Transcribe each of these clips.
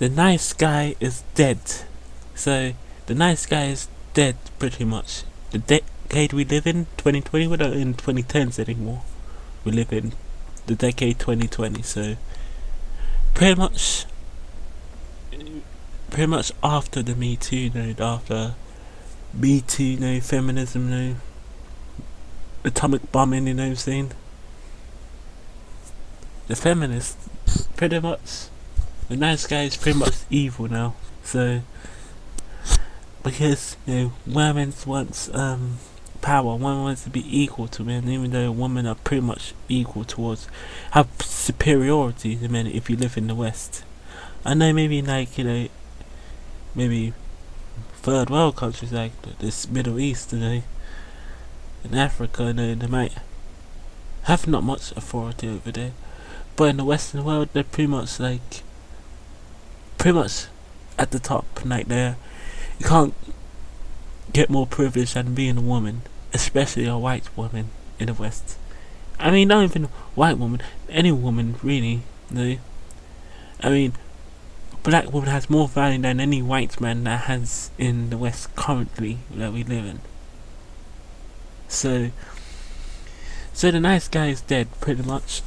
the nice guy is dead. So the nice guy is dead pretty much. The decade we live in, 2020, we're not in 2010s anymore. We live in the decade 2020. So pretty much after the Me Too, after Me Too, feminism, atomic bombing, what I'm saying? The feminists, pretty much, the nice guy is pretty much evil now. So, because, women wants, power, women wants to be equal to men, even though women are pretty much equal towards, have superiority to men if you live in the West. I know maybe maybe third world countries like this Middle East, in Africa, they might have not much authority over there. But in the Western world, they're pretty much at the top. You can't get more privilege than being a woman, especially a white woman in the West. I mean, not even a white woman, any woman really. I mean, black woman has more value than any white man that has in the West currently that we live in. So the nice guy is dead, pretty much.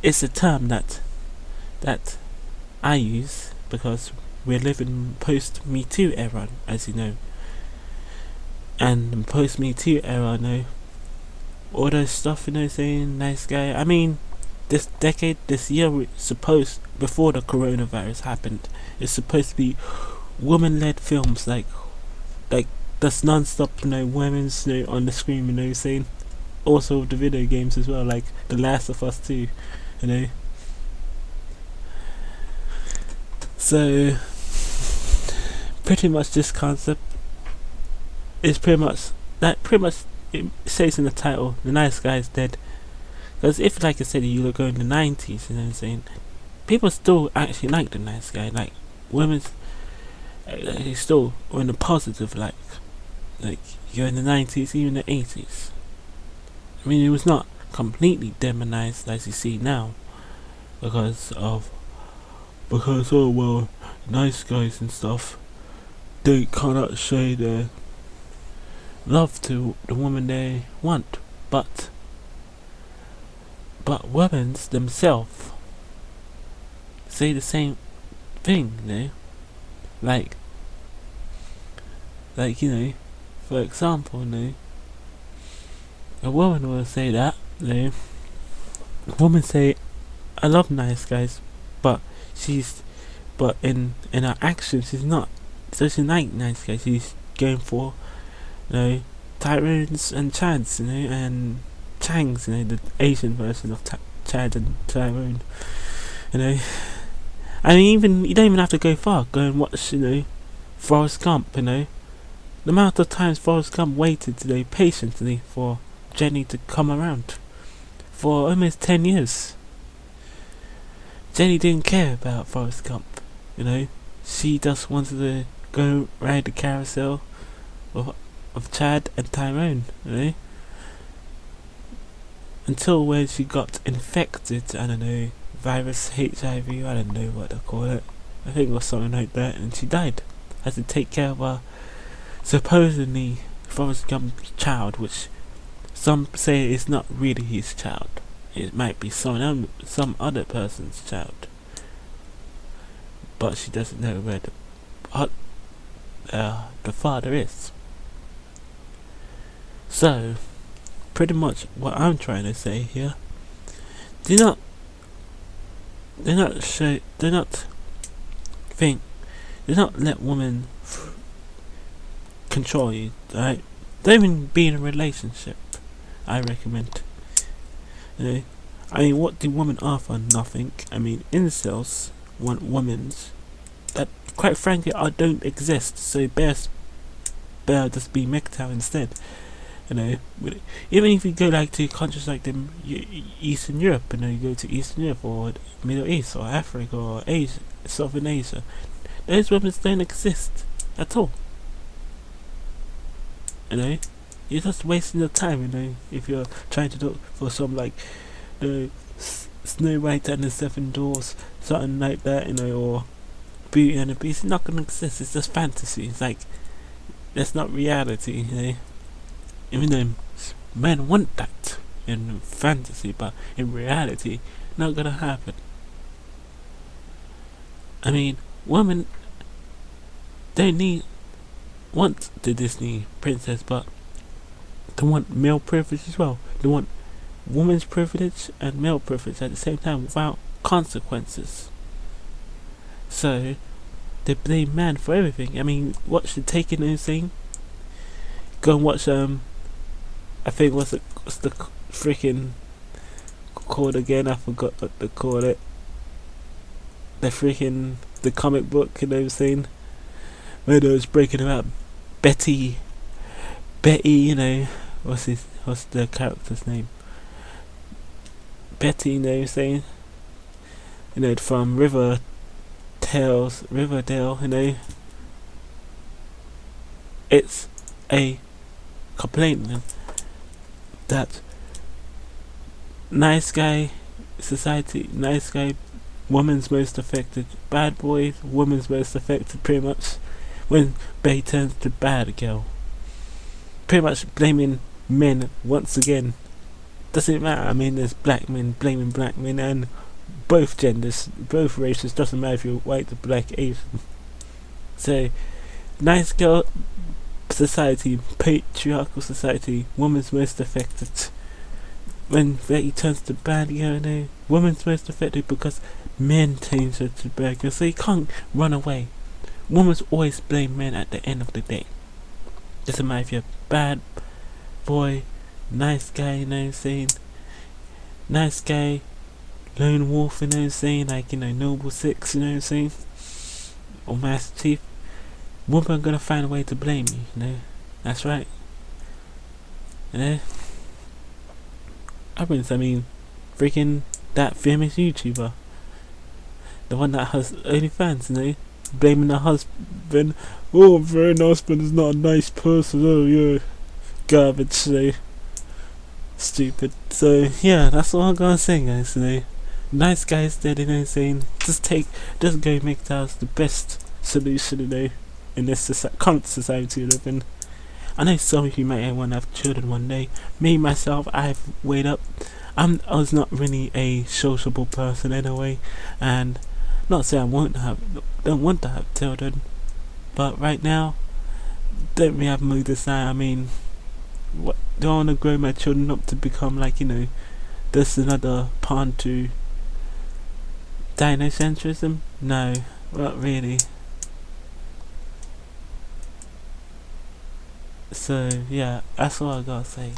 It's a term that I use because we're living post Me Too era, as you know. And post Me Too era, all those stuff, saying nice guy. I mean, this decade, this year, before the coronavirus happened, it's supposed to be woman-led films, like that's non-stop, women's, on the screen, saying. Also the video games as well, like The Last of Us 2, So, pretty much this concept is pretty much it says in the title, the nice guy is dead. Because if, like I said, you look in the 90s, people still actually like the nice guy, like women's, still on the positive, like you're in the 90s, even the 80s. I mean, it was not completely demonized as you see now, because nice guys and stuff, they cannot show their love to the woman they want, but women themselves say the same thing, like for example, a woman will say that, a woman say, I love nice guys, but in her actions she's not. So she's like nice guys, she's going for, Tyrones and Chads, and Changs, the Asian version of Chad and Tyrone, I mean, you don't even have to go far. Go and watch, Forrest Gump, the amount of times Forrest Gump waited, patiently for Jenny to come around for almost 10 years. Jenny didn't care about Forrest Gump, she just wanted to go ride the carousel of Chad and Tyrone, until when she got infected, I don't know, virus, HIV, I don't know what they call it, I think it was something like that, and she died. Had to take care of her supposedly Forrest Gump's child, which some say it's not really his child. It might be some other person's child, but she doesn't know where the father is. So, pretty much what I'm trying to say here: do not let women control you. Right? Don't even be in a relationship. I recommend. I mean, what do women offer? Nothing. I mean, incels want women's that, quite frankly, don't exist. So better just be MGTOW instead. Even if you go to countries like Eastern Europe, you go to Eastern Europe or Middle East or Africa or Asia, Southern Asia, those women don't exist at all. You're just wasting your time, if you're trying to look for some Snow White and the Seven Dwarfs, something like that, or Beauty and the Beast. It's not gonna exist. It's just fantasy. It's like that's not reality. Even though men want that in fantasy, but in reality, not gonna happen. I mean, women don't want the Disney princess, but they want male privilege as well. They want women's privilege and male privilege at the same time without consequences. So they blame man for everything. I mean, watch the Taken thing. Go and watch I think what's the freaking called again? I forgot what they call it. The comic book, where they was breaking about Betty, what's the character's name? Betty, from Riverdale, it's a complaint that nice guy woman's most affected, bad boy woman's most affected, pretty much, when Bay turns to bad girl. Pretty much blaming men once again. Doesn't matter. I mean, there's black men blaming black men, and both genders, both races. Doesn't matter if you're white, black, Asian. So, nice girl society, patriarchal society, woman's most affected. When Betty turns to bad girl, woman's most affected because men change her to bad girl. So you can't run away. Women's always blame men at the end of the day. Doesn't matter if you're bad boy, nice guy, nice guy, lone wolf, like, noble six, or master chief. Women are gonna find a way to blame you, That's right. Freaking that famous YouTuber, the one that has OnlyFans, blaming the husband. Oh, very husband is not a nice person. Oh yeah, garbage. Stupid. So yeah, that's all I'm gonna say, guys. Nice guys, dead. Just go MGTOW the best solution, in this current society we live in. I know some of you might want to have children one day. Me myself, I've weighed up. I was not really a sociable person anyway, and not saying don't want to have children, but right now, don't really have mood to say. I mean, what do I want to grow my children up to become like? This another pawn to dinocentrism? No, not really. So yeah, that's all I gotta say.